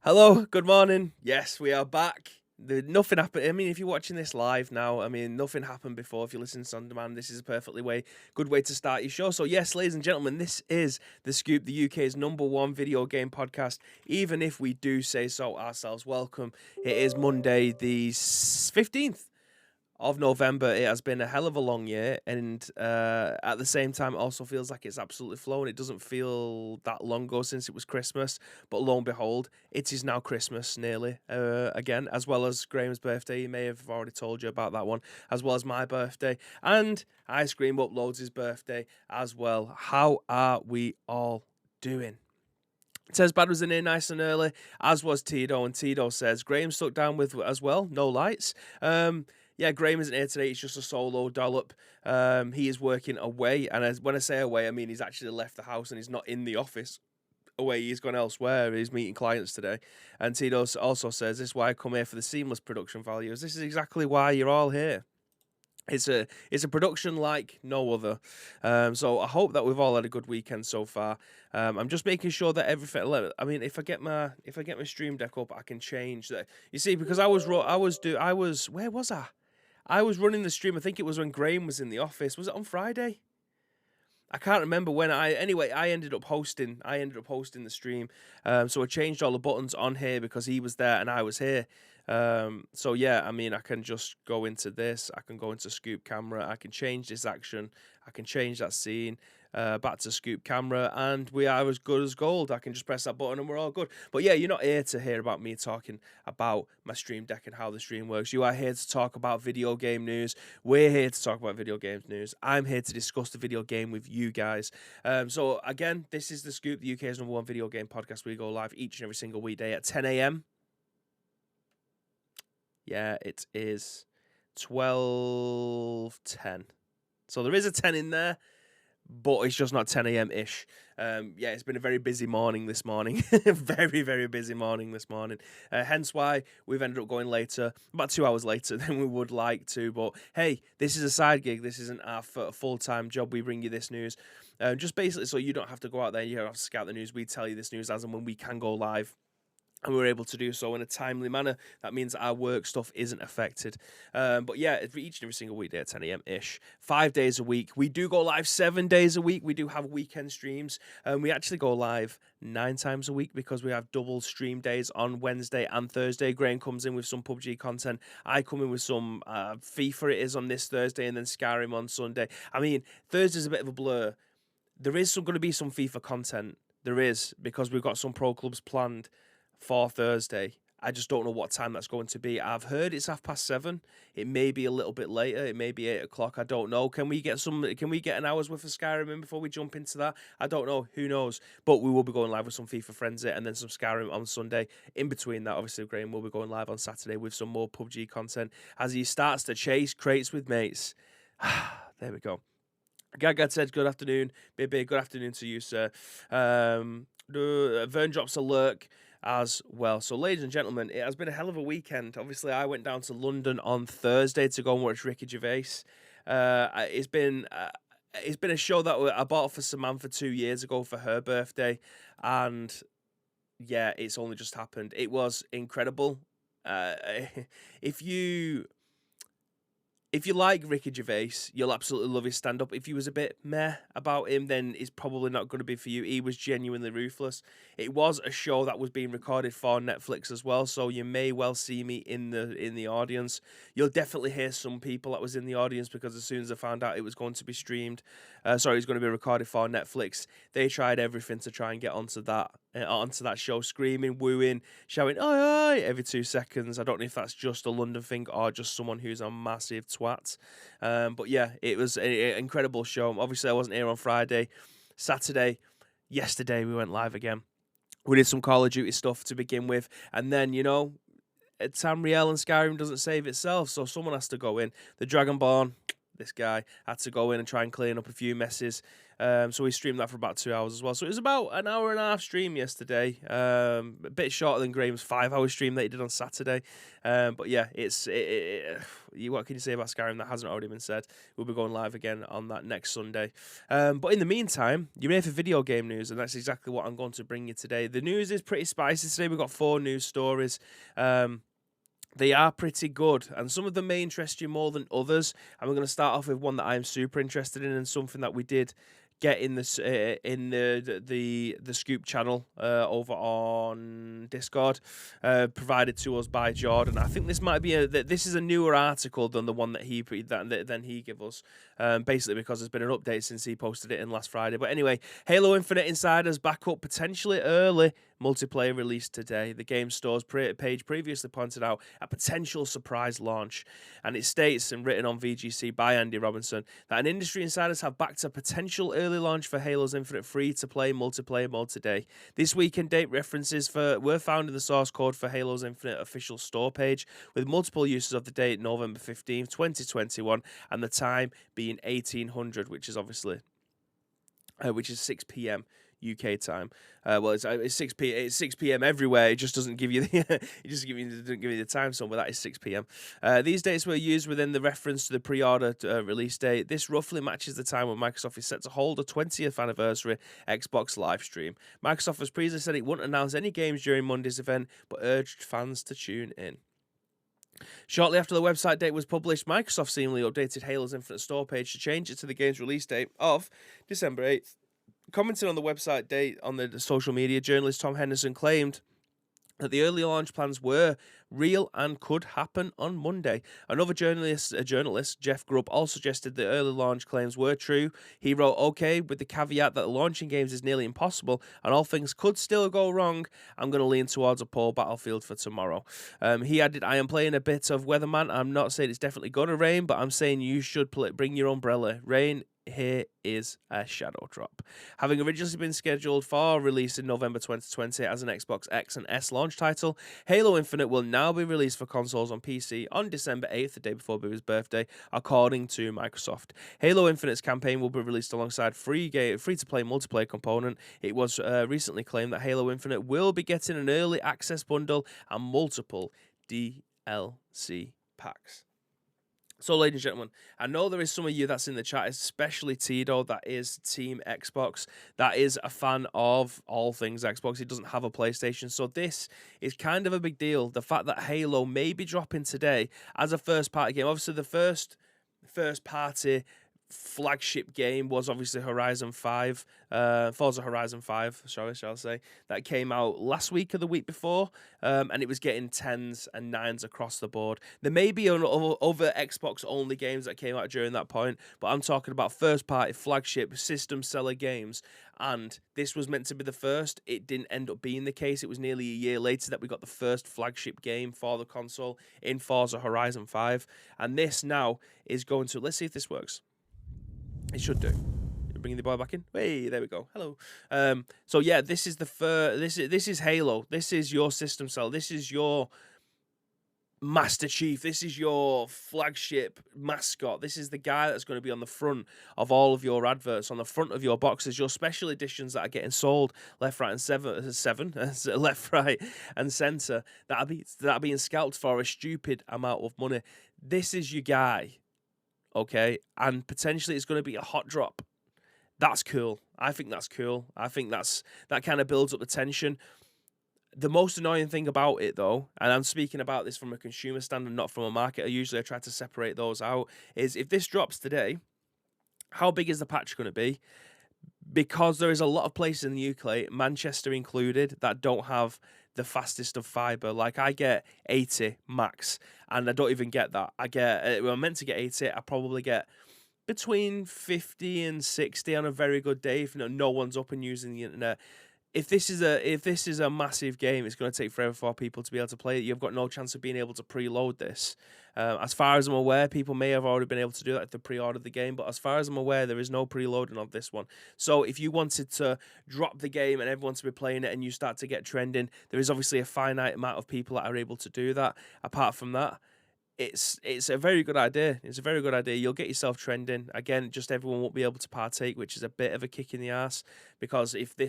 Hello, good morning. Yes, we are back. Nothing happened. I mean, if you're watching this live now, I mean, nothing happened before. If you listen to on demand, this is a good way to start your show. So, yes, ladies and gentlemen, this is The Scoop, the UK's #1 video game podcast. Even if we do say so ourselves, welcome. It is Monday, the 15th of November. It has been a hell of a long year, and at the same time, it also feels like it's absolutely flown. It doesn't feel that long ago since it was Christmas, but lo and behold, it is now Christmas nearly again, as well as Graham's birthday. He may have already told you about that one, as well as my birthday, and Ice Cream uploads his birthday as well. How are we all doing? Says Bad was in here nice and early, as was Tito, and Tito says Graham stuck down with as well, no lights. Yeah, Graham isn't here today. It's just a solo dollop. He is working away, and when I say away, I mean he's actually left the house and he's not in the office. Away, he's gone elsewhere. He's meeting clients today. And Tito also says, "This is why I come here for the seamless production values. This is exactly why you're all here." It's a production like no other. So I hope that we've all had a good weekend so far. I'm just making sure that everything. I mean, if I get my stream deck up, I can change that. You see, because where was I? I was running the stream. I think it was when Graham was in the office. Was it on Friday? I can't remember when. I ended up hosting. The stream. So I changed all the buttons on here because he was there and I was here. So yeah, I mean, I can just go into this. I can go into Scoop Camera. I can change this action. I can change that scene. Back to Scoop Camera, and we are as good as gold. I can just press that button and we're all good. But yeah, you're not here to hear about me talking about my stream deck and how the stream works. You are here to talk about video game news. We're here to talk about video games news. I'm here to discuss the video game with you guys. So again, this is The Scoop, the UK's #1 video game podcast. We go live each and every single weekday at 10 a.m. Yeah, it is 12:10. So there is a 10 in there, but it's just not 10 a.m. ish. Yeah, it's been a very busy morning this morning. Very, very busy morning this morning. Hence why we've ended up going later, about 2 hours later than we would like to. But hey, this is a side gig. This isn't our full-time job. We bring you this news. Just basically so you don't have to go out there. You don't have to scout the news. We tell you this news as and when we can go live. And we're able to do so in a timely manner. That means our work stuff isn't affected. But yeah, each and every single weekday at 10 a.m.-ish. 5 days a week. We do go live 7 days a week. We do have weekend streams. We actually go live 9 times a week because we have double stream days on Wednesday and Thursday. Graham comes in with some PUBG content. I come in with some FIFA it is on this Thursday and then Skyrim on Sunday. I mean, Thursday's a bit of a blur. There is going to be some FIFA content. There is, because we've got some pro clubs planned for Thursday. I just don't know what time that's going to be. I've heard it's 7:30. It may be a little bit later. It may be 8 o'clock. I don't know. Can we get an hour's worth of Skyrim in before we jump into that? I don't know. Who knows? But we will be going live with some FIFA Frenzy and then some Skyrim on Sunday. In between that, obviously, Graham will be going live on Saturday with some more PUBG content as he starts to chase crates with mates. There we go. Gagad said, good afternoon. Bibby, good afternoon to you, sir. Vern drops a lurk as well. So, ladies and gentlemen, it has been a hell of a weekend. Obviously, I went down to London on Thursday to go and watch Ricky Gervais. It's been a show that I bought for Samantha 2 years ago for her birthday, and yeah, it's only just happened. It was incredible. If you like Ricky Gervais, you'll absolutely love his stand-up. If you was a bit meh about him, then it's probably not going to be for you. He was genuinely ruthless. It was a show that was being recorded for Netflix as well, so you may well see me in the audience. You'll definitely hear some people that was in the audience because as soon as I found out it was going to be streamed, it was going to be recorded for Netflix, they tried everything to try and get onto that show, screaming, wooing, shouting "oi, oi" every 2 seconds. I don't know if that's just a London thing or just someone who's a massive twat. But yeah, it was an incredible show. Obviously, I wasn't here on Friday. Saturday, yesterday, we went live again. We did some Call of Duty stuff to begin with, and then, Tamriel and Skyrim doesn't save itself, so someone has to go in. The Dragonborn, this guy. Had to go in and try and clean up a few messes. So we streamed that for about 2 hours as well. So it was about an hour and a half stream yesterday. A bit shorter than Graham's 5-hour stream that he did on Saturday. But yeah, what can you say about Skyrim that hasn't already been said? We'll be going live again on that next Sunday. But in the meantime, you're here for video game news, and that's exactly what I'm going to bring you today. The news is pretty spicy today. We've got 4 news stories. They are pretty good, and some of them may interest you more than others. And we're going to start off with one that I'm super interested in, and something that we did get in this in the Scoop channel over on Discord, provided to us by Jordan. I think this might be this is a newer article than the one that he gave us, basically because there's been an update since he posted it in last Friday. But anyway, Halo Infinite Insiders back up potentially early multiplayer release today. The game store's page previously pointed out a potential surprise launch, and it states, and written on VGC by Andy Robinson, that an industry insiders have backed a potential early launch for Halo's Infinite free-to-play multiplayer mode today. This weekend date references were found in the source code for Halo's Infinite official store page, with multiple uses of the date November 15th, 2021, and the time being 1800, which is obviously 6 p.m. UK time. Well, it's 6 p.m. everywhere. It just doesn't give you the doesn't give you the time zone, but that is 6 p.m. These dates were used within the reference to the pre-order release date. This roughly matches the time when Microsoft is set to hold a 20th anniversary Xbox live stream. Microsoft has previously said it wouldn't announce any games during Monday's event, but urged fans to tune in. Shortly after the website date was published, Microsoft seemingly updated Halo's Infinite store page to change it to the game's release date of December 8th. Commenting on the website date on the social media, journalist Tom Henderson claimed that the early launch plans were real and could happen on Monday. Another journalist, Jeff Grubb, also suggested the early launch claims were true. He wrote, "Okay, with the caveat that launching games is nearly impossible and all things could still go wrong, I'm going to lean towards a poor Battlefield for tomorrow." He added, "I am playing a bit of weatherman. I'm not saying it's definitely going to rain, but I'm saying you should bring your umbrella. Rain here is a shadow drop." Having originally been scheduled for release in November 2020 as an Xbox X and S launch title, Halo Infinite will now be released for consoles on PC on December 8th, the day before Boo's birthday, according to Microsoft. Halo Infinite's campaign will be released alongside free-to-play multiplayer component. It was recently claimed that Halo Infinite will be getting an early access bundle and multiple DLC packs. So, ladies and gentlemen, I know there is some of you that's in the chat, especially Tito, that is Team Xbox, that is a fan of all things Xbox. He doesn't have a PlayStation, so this is kind of a big deal. The fact that Halo may be dropping today as a first-party game. Obviously, the first-party flagship game was obviously Forza Horizon 5, shall I say, that came out last week or the week before, and it was getting 10s and 9s across the board. There may be other Xbox-only games that came out during that point, but I'm talking about first-party flagship system seller games, and this was meant to be the first. It didn't end up being the case. It was nearly a year later that we got the first flagship game for the console in Forza Horizon 5, and this now is going to, let's see if this works. It should do. Bringing the boy back in. Hey, there we go. Hello. So yeah, this is this is Halo. This is your system seller. This is your Master Chief. This is your flagship mascot. This is the guy that's going to be on the front of all of your adverts, on the front of your boxes, your special editions that are getting sold left, right, and left, right, and center that are being scalped for a stupid amount of money. This is your guy. Okay, and potentially it's going to be a hot drop. That's cool. I think that's cool. I think that kind of builds up the tension. The most annoying thing about it, though, and I'm speaking about this from a consumer standard, not from a marketer, usually I try to separate those out, is if this drops today, how big is the patch going to be? Because there is a lot of places in the UK, Manchester included, that don't have the fastest of fibre. Like, I get 80 max, and I don't even get that. I'm meant to get 80, I probably get between 50 and 60 on a very good day if no one's up and using the internet. If this is a massive game, it's going to take forever for people to be able to play it. You've got no chance of being able to preload this. As far as I'm aware, people may have already been able to do that if they pre-ordered the game, but as far as I'm aware, there is no preloading of this one. So if you wanted to drop the game and everyone to be playing it and you start to get trending, there is obviously a finite amount of people that are able to do that. Apart from that, it's a very good idea. It's a very good idea. You'll get yourself trending. Again, just everyone won't be able to partake, which is a bit of a kick in the ass. Because if they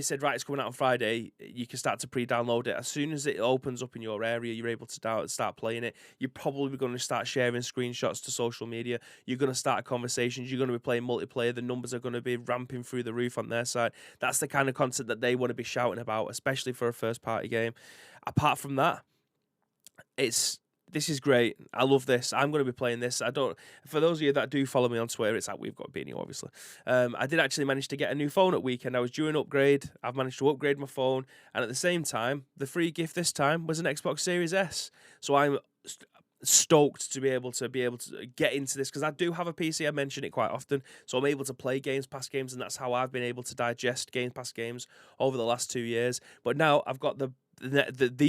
said, right, it's coming out on Friday, you can start to pre-download it. As soon as it opens up in your area, you're able to start playing it. You're probably going to start sharing screenshots to social media. You're going to start conversations. You're going to be playing multiplayer. The numbers are going to be ramping through the roof on their side. That's the kind of content that they want to be shouting about, especially for a first-party game. Apart from that, this is great. I love this. I'm going to be playing this. For those of you that do follow me on Twitter, it's at We've Got Beanie, obviously. I did actually manage to get a new phone at weekend. I was due an upgrade. I've managed to upgrade my phone. And at the same time, the free gift this time was an Xbox Series S. So I'm stoked to be able to get into this, because I do have a PC. I mention it quite often, so I'm able to play Games Pass games, and that's how I've been able to digest Games Pass games over the last 2 years. But now I've got the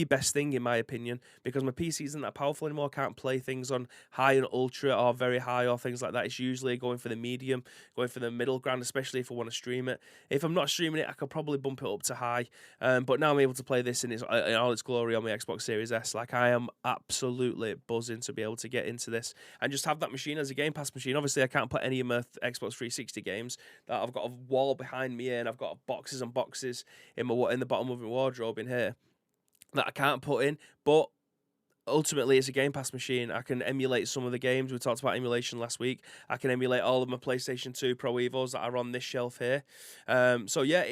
best thing, in my opinion, because my PC isn't that powerful anymore. I can't play things on high and ultra or very high or things like that. It's usually going for the medium, going for the middle ground, especially if I want to stream it. If I'm not streaming it, I could probably bump it up to high. But now I'm able to play this in all its glory on my Xbox Series S. Like, I am absolutely buzzing to be able to get into this and just have that machine as a Game Pass machine. Obviously, I can't put any of my Xbox 360 games. That I've got a wall behind me, and I've got boxes and boxes in the bottom of my wardrobe in here that I can't put in, but ultimately it's a Game Pass machine. I can emulate some of the games. We talked about emulation last week. I can emulate all of my PlayStation 2 Pro Evos that are on this shelf here. So yeah,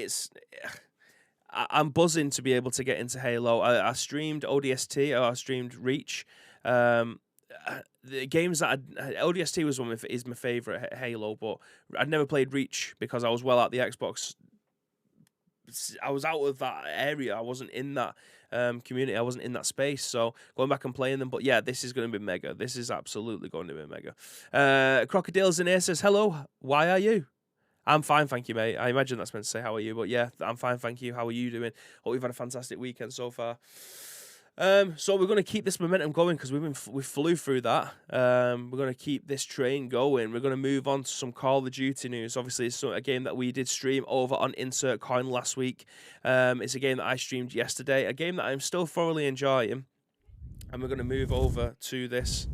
I'm buzzing to be able to get into Halo. I streamed ODST, or I streamed Reach. The games that ODST is my favorite Halo, but I'd never played Reach because I was well out the Xbox. I was out of that area. I wasn't in that community. I wasn't in that space. So going back and playing them. But yeah, this is going to be mega. This is absolutely going to be mega. Crocodiles in Air says, hello, why are you? I'm fine, thank you, mate. I imagine that's meant to say how are you, but yeah, I'm fine, thank you. How are you doing? Hope you've had a fantastic weekend so far. So we're going to keep this momentum going because we flew through that. We're going to keep this train going. We're going to move on to some Call of Duty news. Obviously, it's a game that we did stream over on Insert Coin last week. It's a game that I streamed yesterday, a game that I'm still thoroughly enjoying. And we're going to move over to this.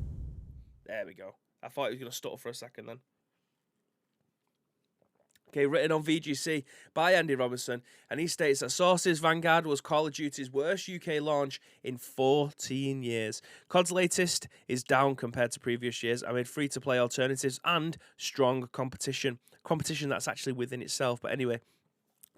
There we go. I thought it was going to stutter for a second then. Okay, written on VGC by Andy Robinson, and he states that sources Vanguard was Call of Duty's worst UK launch in 14 years. COD's latest is down compared to previous years amid free-to-play alternatives and strong competition. Competition that's actually within itself, but anyway.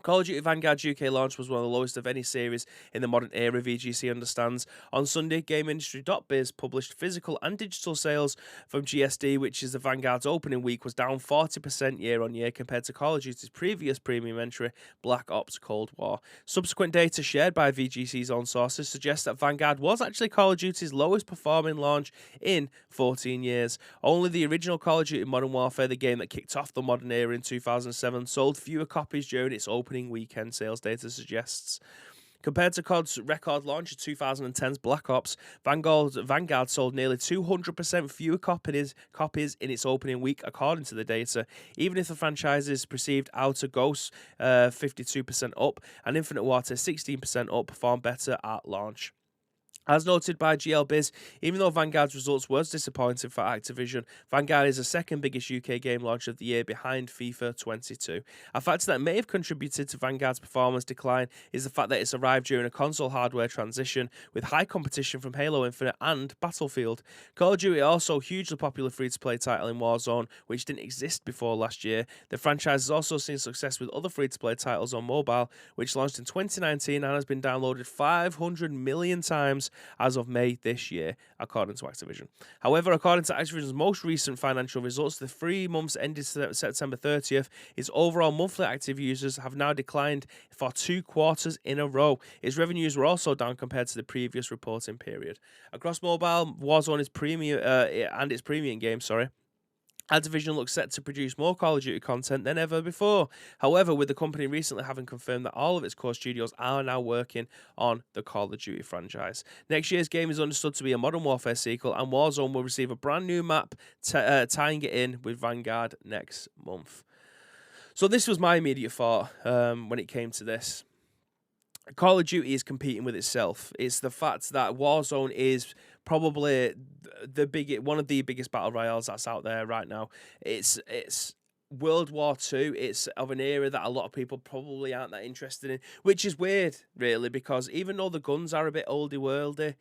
Call of Duty Vanguard's UK launch was one of the lowest of any series in the modern era, VGC understands. On Sunday, GameIndustry.biz published physical and digital sales from GSD, which is the Vanguard's opening week, was down 40% year-on-year compared to Call of Duty's previous premium entry, Black Ops Cold War. Subsequent data shared by VGC's own sources suggests that Vanguard was actually Call of Duty's lowest performing launch in 14 years. Only the original Call of Duty Modern Warfare, the game that kicked off the modern era in 2007, sold fewer copies during its opening weekend, sales data suggests. Compared to COD's record launch of 2010's Black Ops, Vanguard sold nearly 200% fewer copies in its opening week, according to the data. Even if the franchise's perceived Outer Ghosts 52% up and Infinite Warfare 16% up performed better at launch. As noted by GLBiz, even though Vanguard's results was disappointing for Activision, Vanguard is the second biggest UK game launch of the year behind FIFA 22. A factor that may have contributed to Vanguard's performance decline is the fact that it's arrived during a console hardware transition with high competition from Halo Infinite and Battlefield. Call of Duty also hugely popular free-to-play title in Warzone, which didn't exist before last year. The franchise has also seen success with other free-to-play titles on mobile, which launched in 2019 and has been downloaded 500 million times as of May this year, according to Activision. However, according to Activision's most recent financial results, the 3 months ended September 30th, its overall monthly active users have now declined for 2 quarters in a row. Its revenues were also down compared to the previous reporting period. Across mobile, Warzone is premium and its premium game, Activision looks set to produce more Call of Duty content than ever before. However, with the company recently having confirmed that all of its core studios are now working on the Call of Duty franchise. Next year's game is understood to be a Modern Warfare sequel, and Warzone will receive a brand new map tying it in with Vanguard next month. So this was my immediate thought when it came to this. Call of Duty is competing with itself. It's the fact that Warzone is probably one of the biggest battle royales that's out there right now. It's World War Two. It's of an era that a lot of people probably aren't that interested in, which is weird, really, because even though the guns are a bit oldie worldy,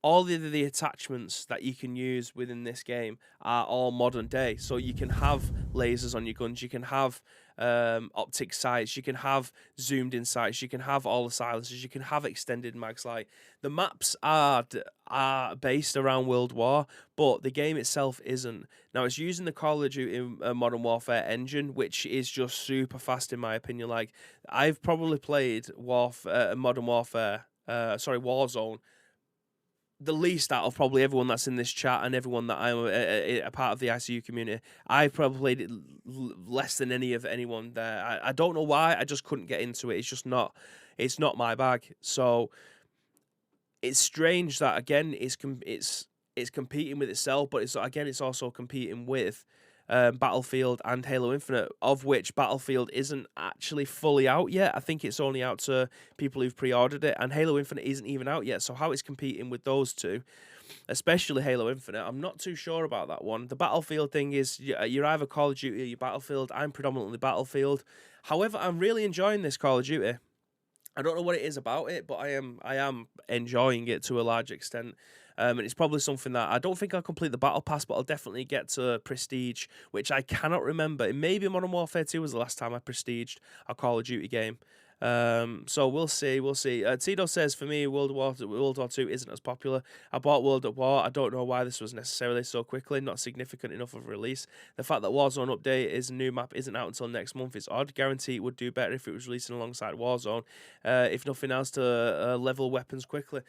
all the attachments that you can use within this game are all modern day. So you can have lasers on your guns, you can have optic sights, you can have zoomed in sights, you can have all the silencers, you can have extended mags. Like the maps are based around World War, but the game itself isn't. Now it's using the Call of Duty Modern Warfare engine, which is just super fast in my opinion. Like I've probably played Modern Warfare, Warzone, the least out of probably everyone that's in this chat and everyone that I'm a part of the ICU community. I've probably played it less than anyone there. I don't know why. I just couldn't get into it. It's not my bag. So it's strange that again it's competing with itself, but it's also competing with Battlefield and Halo Infinite, of which Battlefield isn't actually fully out yet. I think it's only out to people who've pre-ordered it, and Halo Infinite isn't even out yet. So how it's competing with those two, especially Halo Infinite, I'm not too sure about that one. The Battlefield thing is you're either Call of Duty or you're Battlefield. I'm predominantly Battlefield. However, I'm really enjoying this Call of Duty. I don't know what it is about it, but I am enjoying it to a large extent. And it's probably something that I don't think I'll complete the Battle Pass, but I'll definitely get to Prestige, which I cannot remember. It may be Modern Warfare 2 was the last time I prestiged a Call of Duty game. So we'll see. Tito says, for me, World War II isn't as popular. I bought World at War. I don't know why this was necessarily so quickly, not significant enough of a release. The fact that Warzone update is a new map isn't out until next month is odd. Guarantee it would do better if it was releasing alongside Warzone. If nothing else, to level weapons quickly.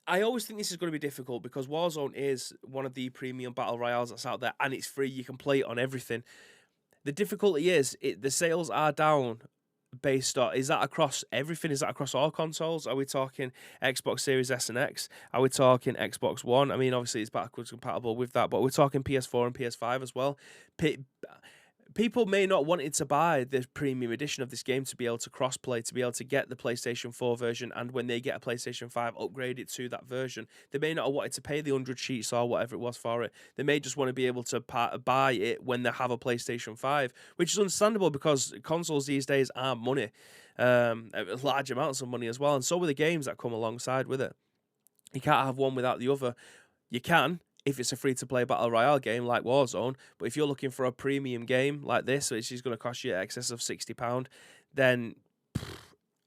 I always think this is going to be difficult because Warzone is one of the premium battle royales that's out there, and it's free. You can play it on everything. The difficulty is the sales are down based on, is that across everything? Is that across all consoles? Are we talking Xbox Series S and X? Are we talking Xbox One? I mean, obviously it's backwards compatible with that, but we're talking PS4 and PS5 as well. People may not want it to buy the premium edition of this game to be able to cross-play, to be able to get the PlayStation 4 version, and when they get a PlayStation 5, upgrade it to that version. They may not have wanted to pay the 100 sheets or whatever it was for it. They may just want to be able to buy it when they have a PlayStation 5, which is understandable because consoles these days are money, large amounts of money as well, and so are the games that come alongside with it. You can't have one without the other. You can, if it's a free-to-play battle royale game like Warzone, but if you're looking for a premium game like this, which is going to cost you in excess of £60, then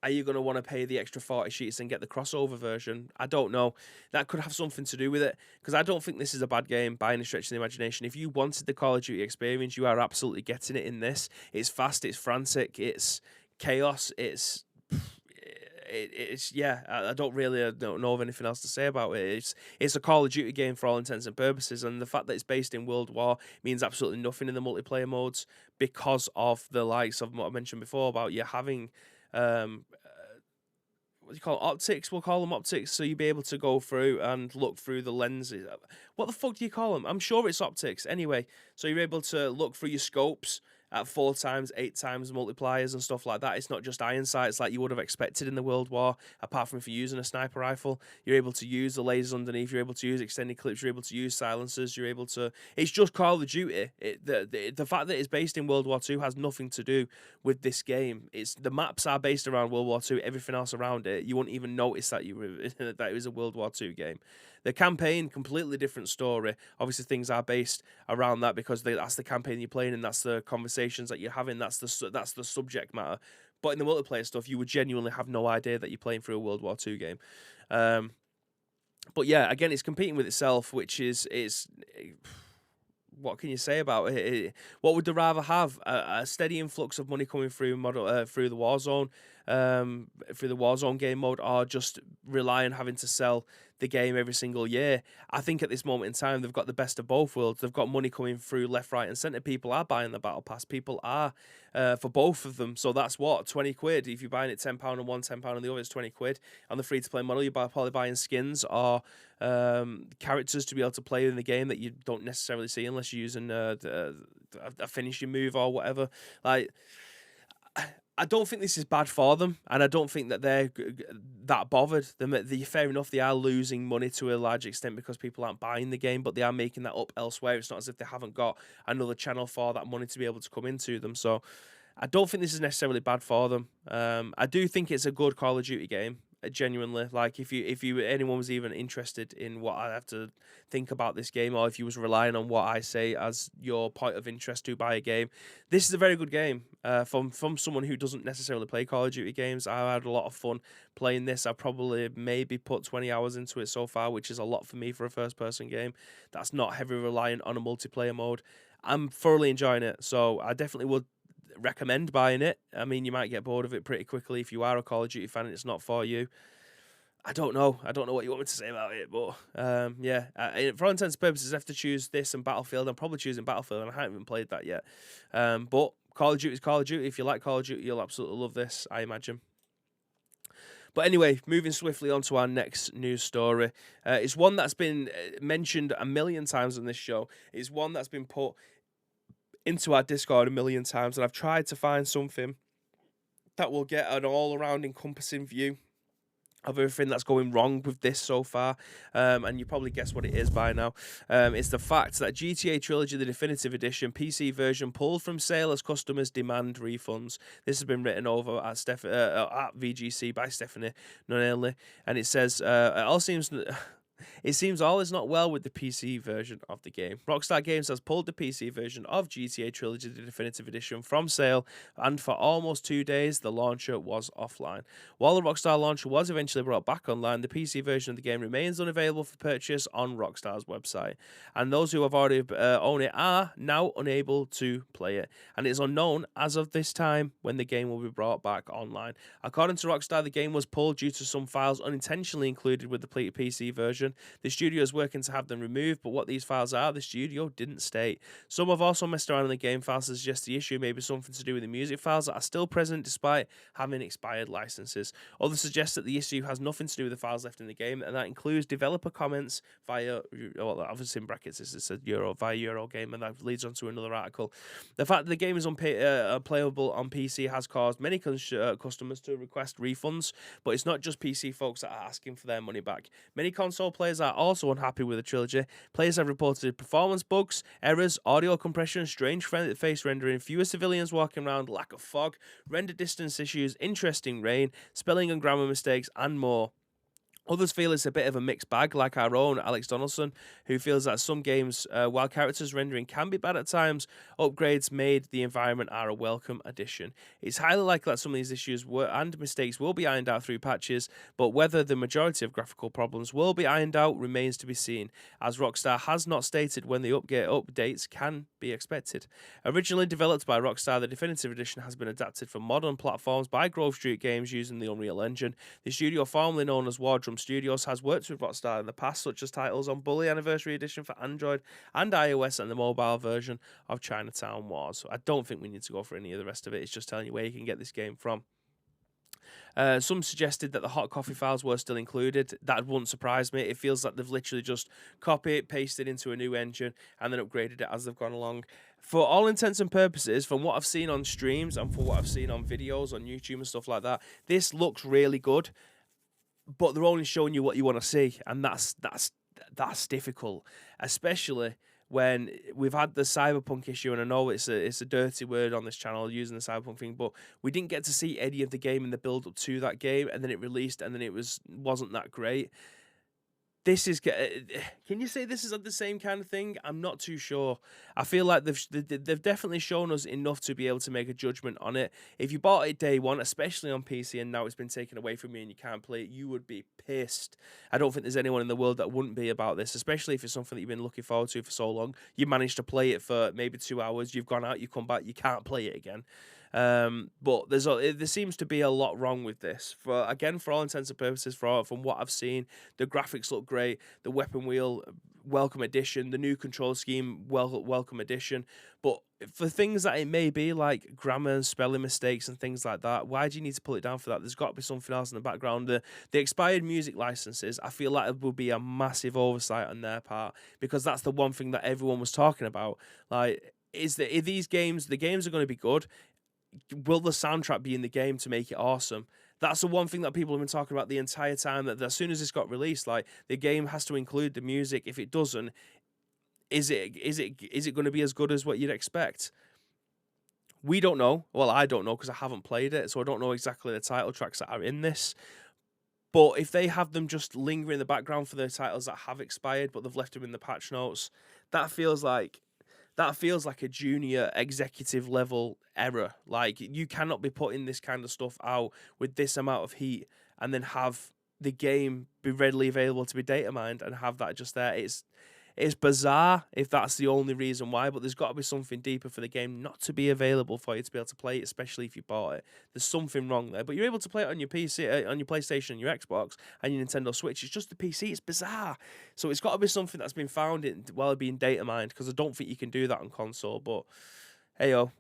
are you going to want to pay the extra 40 sheets and get the crossover version? I don't know. That could have something to do with it, because I don't think this is a bad game by any stretch of the imagination. If you wanted the Call of Duty experience, you are absolutely getting it in this. It's fast, it's frantic, it's chaos, it's yeah, I don't really don't know of anything else to say about it. It's a Call of Duty game for all intents and purposes, and the fact that it's based in World War means absolutely nothing in the multiplayer modes because of the likes of what I mentioned before about you having what do you call it? Optics? We'll call them optics. So you'll be able to go through and look through the lenses. What the fuck do you call them? I'm sure it's optics. Anyway, so you're able to look through your scopes at 4 times, 8 times multipliers and stuff like that. It's not just iron sights like you would have expected in the World War, apart from if you're using a sniper rifle. You're able to use the lasers underneath, you're able to use extended clips, you're able to use silencers, you're able to... It's just Call of Duty. The fact that it's based in World War II has nothing to do with this game. The maps are based around World War II, everything else around it, you wouldn't even notice that that it was a World War II game. The campaign, completely different story. Obviously, things are based around that because that's the campaign you're playing and that's the conversations that you're having. That's the subject matter. But in the multiplayer stuff, you would genuinely have no idea that you're playing through a World War II game. But yeah, again, it's competing with itself, which is what can you say about it? What would they rather have? A steady influx of money coming through through the Warzone game mode, or just rely on having to sell the game every single year? I think at this moment in time, they've got the best of both worlds. They've got money coming through left, right, and centre. People are buying the Battle Pass. People are for both of them. So that's what, 20 quid. If you're buying it £10 on one, £10 on the other, it's 20 quid. On the free-to-play model, you're probably buying skins or characters to be able to play in the game that you don't necessarily see unless you're using a finishing move or whatever. Like, I don't think this is bad for them, and I don't think that they're that bothered. Fair enough, they are losing money to a large extent because people aren't buying the game, but they are making that up elsewhere. It's not as if they haven't got another channel for that money to be able to come into them. So I don't think this is necessarily bad for them. I do think it's a good Call of Duty game. Genuinely, like if anyone was even interested in what I have to think about this game, or if you was relying on what I say as your point of interest to buy a game, this is a very good game. From someone who doesn't necessarily play Call of Duty games, I had a lot of fun playing this. I probably maybe put 20 hours into it so far, which is a lot for me for a first person game. That's not heavily reliant on a multiplayer mode. I'm thoroughly enjoying it, so I definitely would recommend buying it. I mean, you might get bored of it pretty quickly if you are a Call of Duty fan and it's not for you. I don't know what you want me to say about it, but yeah, for all intents and purposes, I have to choose this and Battlefield. I'm probably choosing Battlefield, and I haven't even played that yet. But Call of Duty is Call of Duty. If you like Call of Duty, you'll absolutely love this, I imagine. But anyway, moving swiftly on to our next news story. It's one that's been mentioned a million times on this show. It's one that's been put into our Discord a million times, and I've tried to find something that will get an all-around encompassing view of everything that's going wrong with this so far, and you probably guess what it is by now. It's the fact that GTA Trilogy, the Definitive Edition PC version, pulled from sale as customers demand refunds. This has been written over at VGC by Stephany Nunneley, and it says, it seems all is not well with the PC version of the game. Rockstar Games has pulled the PC version of GTA Trilogy, the Definitive Edition, from sale, and for almost 2 days, the launcher was offline. While the Rockstar launcher was eventually brought back online, the PC version of the game remains unavailable for purchase on Rockstar's website, and those who have already owned it are now unable to play it, and it is unknown as of this time when the game will be brought back online. According to Rockstar, the game was pulled due to some files unintentionally included with the PC version. The studio is working to have them removed, but what these files are, the studio didn't state. Some have also messed around in the game files to suggest the issue may be something to do with the music files that are still present despite having expired licenses. Others suggest that the issue has nothing to do with the files left in the game, and that includes developer comments via, well, obviously in brackets, this is via Eurogame, and that leads on to another article. The fact that the game is unplayable on PC has caused many customers to request refunds, but it's not just PC folks that are asking for their money back. Many console players are also unhappy with the trilogy. Players have reported performance bugs, errors, audio compression, strange face rendering, fewer civilians walking around, lack of fog, render distance issues, interesting rain, spelling and grammar mistakes, and more. Others feel it's a bit of a mixed bag, like our own Alex Donaldson, who feels that some games, while characters rendering can be bad at times, upgrades made the environment are a welcome addition. It's highly likely that some of these issues and mistakes will be ironed out through patches, but whether the majority of graphical problems will be ironed out remains to be seen, as Rockstar has not stated when the updates can be expected. Originally developed by Rockstar, the Definitive Edition has been adapted for modern platforms by Grove Street Games using the Unreal Engine. The studio formerly known as Wardrum Studios has worked with Rockstar in the past, such as titles on Bully Anniversary Edition for Android and iOS and the mobile version of Chinatown Wars. So I don't think we need to go for any of the rest of it. It's just telling you where you can get this game from. Some suggested that the hot coffee files were still included. That wouldn't surprise me. It feels like they've literally just copied, pasted into a new engine, and then upgraded it as they've gone along. For all intents and purposes, from what I've seen on streams and for what I've seen on videos on YouTube and stuff like that, this looks really good. But they're only showing you what you want to see, and that's difficult, especially when we've had the cyberpunk issue. And I know it's a dirty word on this channel using the cyberpunk thing, but we didn't get to see any of the game in the build up to that game, and then it released, and then it wasn't that great. This is. Can you say this is the same kind of thing? I'm not too sure. I feel like they've definitely shown us enough to be able to make a judgment on it. If you bought it day one, especially on PC, and now it's been taken away from you and you can't play it, you would be pissed. I don't think there's anyone in the world that wouldn't be about this, especially if it's something that you've been looking forward to for so long. You managed to play it for maybe 2 hours. You've gone out, you come back, you can't play it again. But there seems to be a lot wrong with this. For all intents and purposes, from what I've seen, the graphics look great. The weapon wheel, welcome addition. The new control scheme, welcome addition. But for things that it may be, like grammar and spelling mistakes and things like that, why do you need to pull it down for that? There's got to be something else in the background. The expired music licenses, I feel like it would be a massive oversight on their part, because that's the one thing that everyone was talking about. Like, these games, the games are going to be good. will the soundtrack be in the game to make it awesome? That's the one thing that people have been talking about the entire time, that as soon as this got released, like, the game has to include the music. If it doesn't, is it going to be as good as what you'd expect? We don't know. Well, I don't know because I haven't played it, so I don't know exactly the title tracks that are in this. But if they have them just linger in the background for the titles that have expired, but they've left them in the patch notes, that feels like a junior executive level error. Like, you cannot be putting this kind of stuff out with this amount of heat and then have the game be readily available to be data mined and have that just there. It's bizarre if that's the only reason why, but there's got to be something deeper for the game not to be available for you to be able to play it, especially if you bought it. There's something wrong there, but you're able to play it on your PC, on your PlayStation, and your Xbox, and your Nintendo Switch. It's just the PC. It's bizarre. So it's got to be something that's been found while being data mined, because I don't think you can do that on console. But hey-ho.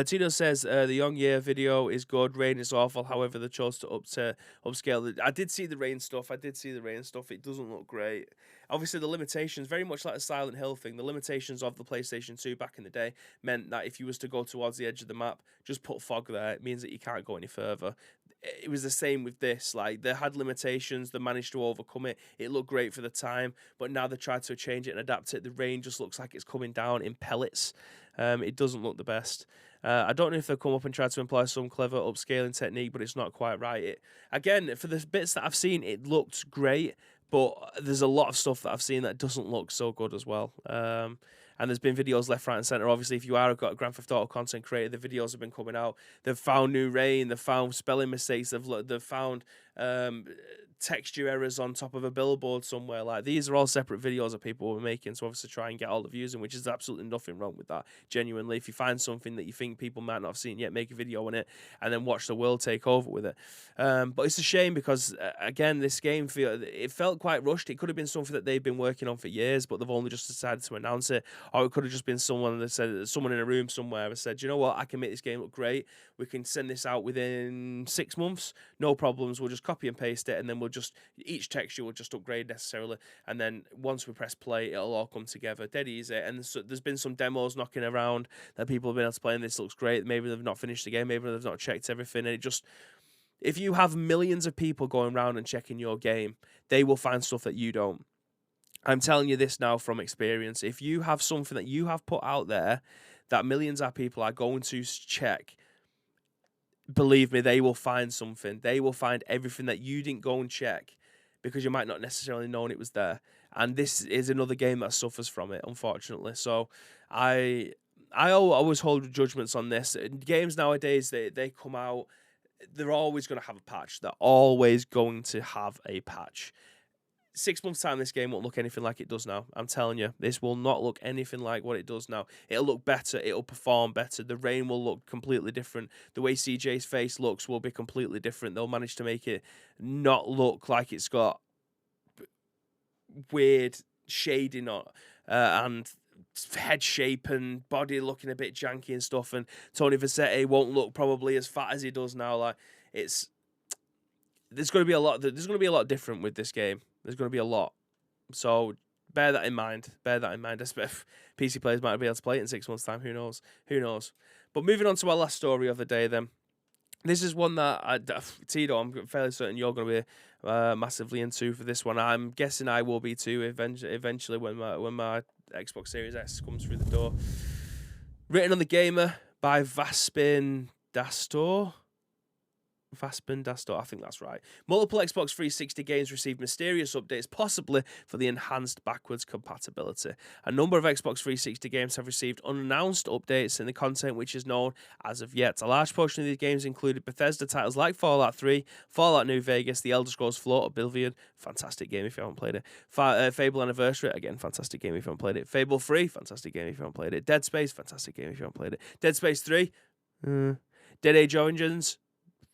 Tino says the Young Year video is good. Rain is awful. However, they chose to upscale. I did see the rain stuff. It doesn't look great. Obviously, the limitations, very much like the Silent Hill thing, the limitations of the PlayStation 2 back in the day meant that if you was to go towards the edge of the map, just put fog there. It means that you can't go any further. It was the same with this. Like, they had limitations, they managed to overcome it. It looked great for the time, but now they tried to change it and adapt it. The rain just looks like it's coming down in pellets. It doesn't look the best. I don't know if they'll come up and try to employ some clever upscaling technique, but it's not quite right. Again, for the bits that I've seen, it looked great, but there's a lot of stuff that I've seen that doesn't look so good as well. And there's been videos left, right, and centre. Obviously, if you are a Grand Theft Auto content creator, the videos have been coming out. They've found new rain. They've found spelling mistakes. They've found texture errors on top of a billboard somewhere. Like, these are all separate videos that people were making to obviously try and get all the views in, which is absolutely nothing wrong with that. Genuinely, if you find something that you think people might not have seen yet, make a video on it and then watch the world take over with it. But it's a shame because, again, this game it felt quite rushed. It could have been something that they've been working on for years, but they've only just decided to announce it. Or it could have just been someone in a room somewhere and said, you know what, I can make this game look great. We can send this out within 6 months. No problems. We'll just copy and paste it, and then each texture will just upgrade necessarily. And then once we press play, it'll all come together dead easy. And so there's been some demos knocking around that people have been able to play, and this looks great. Maybe they've not finished the game. Maybe they've not checked everything. And if you have millions of people going around and checking your game, they will find stuff that you don't. I'm telling you this now from experience. If you have something that you have put out there that millions of people are going to check, believe me, they will find something. They will find everything that you didn't go and check because you might not necessarily known it was there. And this is another game that suffers from it, unfortunately. So I always hold judgments on this. Games nowadays, they come out, they're always going to have a patch. They're always going to have a patch. 6 months' time, this game won't look anything like it does now. I'm telling you, this will not look anything like what it does now. It'll look better. It'll perform better. The rain will look completely different. The way CJ's face looks will be completely different. They'll manage to make it not look like it's got weird shading on and head shape and body looking a bit janky and stuff. And Tony Vassetti won't look probably as fat as he does now. Like, there's going to be a lot. There's going to be a lot different with this game. There's going to be a lot. So bear that in mind. PC players might be able to play it in 6 months' time. Who knows? But moving on to our last story of the day then. This is one that, Tito, I'm fairly certain you're going to be massively into for this one. I'm guessing I will be too eventually when my Xbox Series S comes through the door. Written on the Gamer by Vaspin Dastor. I think that's right. Multiple Xbox 360 games received mysterious updates, possibly for the enhanced backwards compatibility. A number of Xbox 360 games have received unannounced updates in the content which is known as of yet. A large portion of these games included Bethesda titles like Fallout 3, Fallout New Vegas, The Elder Scrolls 4, Oblivion, fantastic game if you haven't played it. Fable Anniversary, again, fantastic game if you haven't played it. Fable 3, fantastic game if you haven't played it. Dead Space, fantastic game if you haven't played it. Dead Space 3, Dead Age Origins,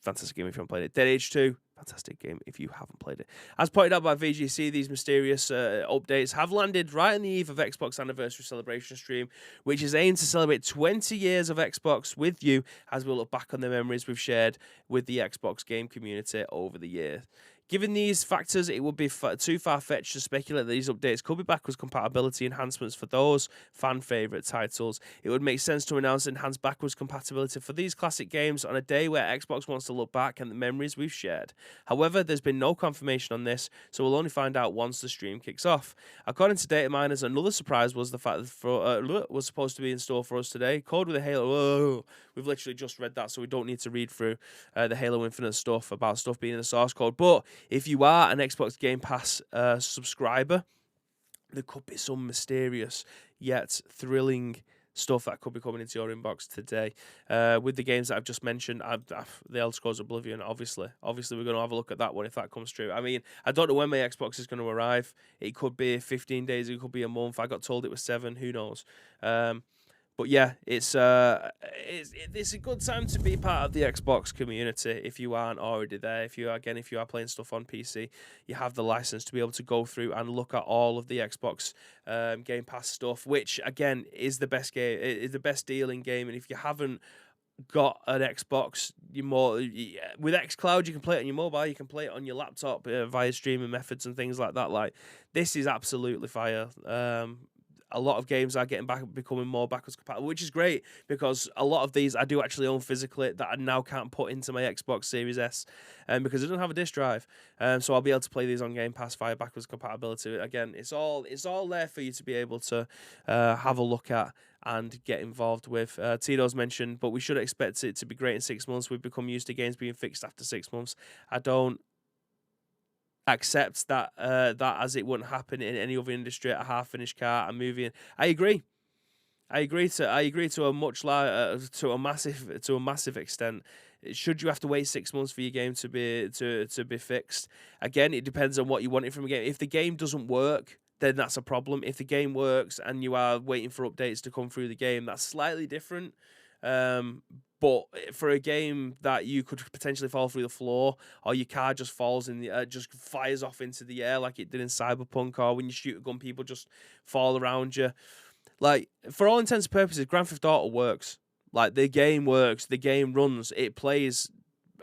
fantastic game if you haven't played it. Dead Age 2, fantastic game if you haven't played it. As pointed out by VGC, these mysterious updates have landed right on the eve of Xbox Anniversary Celebration stream, which is aimed to celebrate 20 years of Xbox with you as we look back on the memories we've shared with the Xbox game community over the years. Given these factors, it would be too far-fetched to speculate that these updates could be backwards compatibility enhancements for those fan-favourite titles. It would make sense to announce enhanced backwards compatibility for these classic games on a day where Xbox wants to look back at the memories we've shared. However, there's been no confirmation on this, so we'll only find out once the stream kicks off. According to data miners, another surprise was the fact that was supposed to be in store for us today. Code with a Halo. Whoa. We've literally just read that, so we don't need to read through the Halo Infinite stuff about stuff being in the source code. But if you are an Xbox Game Pass subscriber, there could be some mysterious yet thrilling stuff that could be coming into your inbox today. With the games that I've just mentioned, the Elder Scrolls Oblivion, obviously we're going to have a look at that one if that comes true. I mean, I don't know when my Xbox is going to arrive. It could be 15 days, it could be a month. I got told it was 7, who knows. But yeah, it's a good time to be part of the Xbox community if you aren't already there. If you are playing stuff on PC, you have the license to be able to go through and look at all of the Xbox Game Pass stuff, which again is the best deal in game. And if you haven't got an Xbox, with xCloud, you can play it on your mobile, you can play it on your laptop via streaming methods and things like that. Like, this is absolutely fire. A lot of games are becoming more backwards compatible, which is great because a lot of these I do actually own physically that I now can't put into my Xbox Series S because it doesn't have a disc drive. So I'll be able to play these on Game Pass via backwards compatibility. Again, it's all there for you to be able to have a look at and get involved with. Tito's mentioned, but we should expect it to be great in 6 months. We've become used to games being fixed after 6 months. I don't accept that as it wouldn't happen in any other industry. A half-finished car, a movie. I agree to a massive extent. Should you have to wait 6 months for your game to be fixed? Again, it depends on what you want it from a game. If the game doesn't work, then that's a problem. If the game works and you are waiting for updates to come through the game, that's slightly different. But for a game that you could potentially fall through the floor, or your car just falls just fires off into the air like it did in Cyberpunk, or when you shoot a gun, people just fall around you. Like, for all intents and purposes, Grand Theft Auto works. Like, the game works, the game runs, it plays,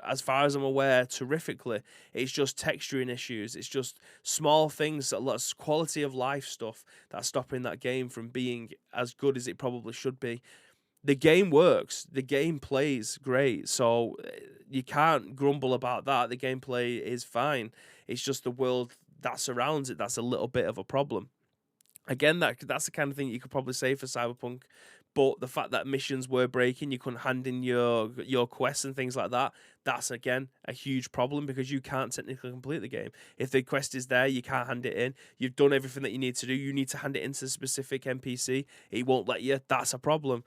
as far as I'm aware, terrifically. It's just texturing issues. It's just small things, a lot of quality of life stuff that's stopping that game from being as good as it probably should be. The game works. The game plays great. So you can't grumble about that. The gameplay is fine. It's just the world that surrounds it that's a little bit of a problem. Again, that's the kind of thing you could probably say for Cyberpunk. But the fact that missions were breaking, you couldn't hand in your quests and things like that, that's, again, a huge problem because you can't technically complete the game. If the quest is there, you can't hand it in. You've done everything that you need to do. You need to hand it into a specific NPC. It won't let you. That's a problem.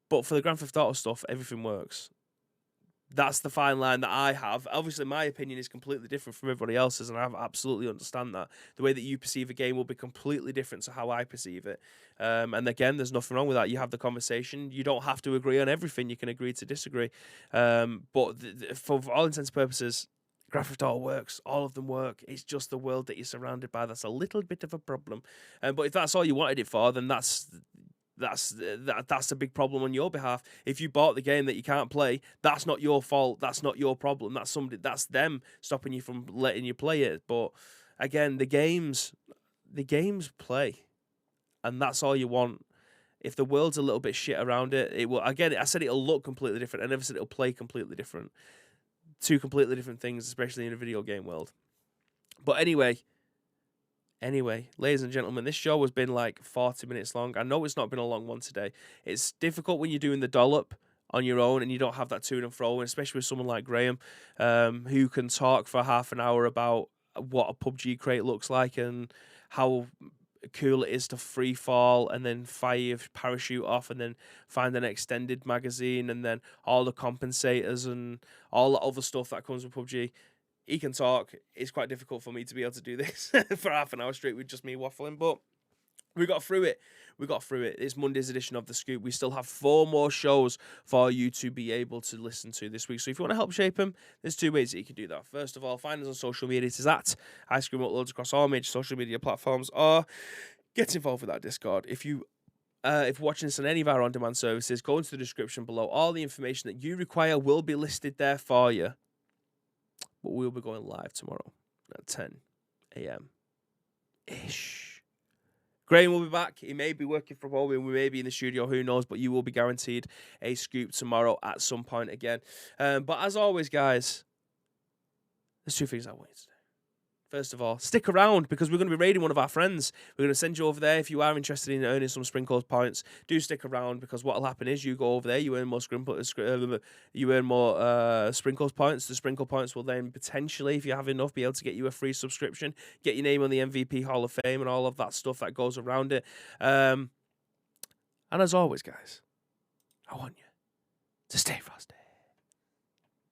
But for the Grand Theft Auto stuff, everything works. That's the fine line that I have. Obviously, my opinion is completely different from everybody else's, and I absolutely understand that. The way that you perceive a game will be completely different to how I perceive it. And again, there's nothing wrong with that. You have the conversation. You don't have to agree on everything. You can agree to disagree. But for all intents and purposes, Grand Theft Auto works. All of them work. It's just the world that you're surrounded by that's a little bit of a problem. But if that's all you wanted it for, then that's a big problem on your behalf. If you bought the game that you can't play, that's not your fault. That's not your problem. That's them stopping you from letting you play it. But again, the games play, and that's all you want. If the world's a little bit shit around it, it will. Again, I said it'll look completely different. I never said it'll play completely different. Two completely different things, especially in a video game world. But anyway, ladies and gentlemen, this show has been like 40 minutes long. I know it's not been a long one today. It's difficult when you're doing the dollop on your own and you don't have that to and fro, and especially with someone like Graham, who can talk for half an hour about what a PUBG crate looks like and how cool it is to free fall and then fire your parachute off and then find an extended magazine and then all the compensators and all the other stuff that comes with PUBG. He can talk. It's quite difficult for me to be able to do this for half an hour straight with just me waffling, but we got through it. It's Monday's edition of The Scoop. We still have 4 more shows for you to be able to listen to this week. So if you want to help shape them, there's 2 ways that you can do that. First of all, find us on social media. It is at Ice Cream Uploads across all major social media platforms, or get involved with that Discord. If you're watching this on any of our on-demand services, go into the description below. All the information that you require will be listed there for you. But but we'll be going live tomorrow at 10 a.m. ish. Graham will be back. He may be working from home, and we may be in the studio, who knows, but you will be guaranteed a scoop tomorrow at some point again. But as always, guys, there's two things I want you to do. First of all, stick around because we're going to be raiding one of our friends. We're going to send you over there. If you are interested in earning some Sprinkles points, do stick around because what will happen is you go over there, you earn more Sprinkles points. The Sprinkle points will then potentially, if you have enough, be able to get you a free subscription, get your name on the MVP Hall of Fame and all of that stuff that goes around it. And as always, guys, I want you to stay frosty.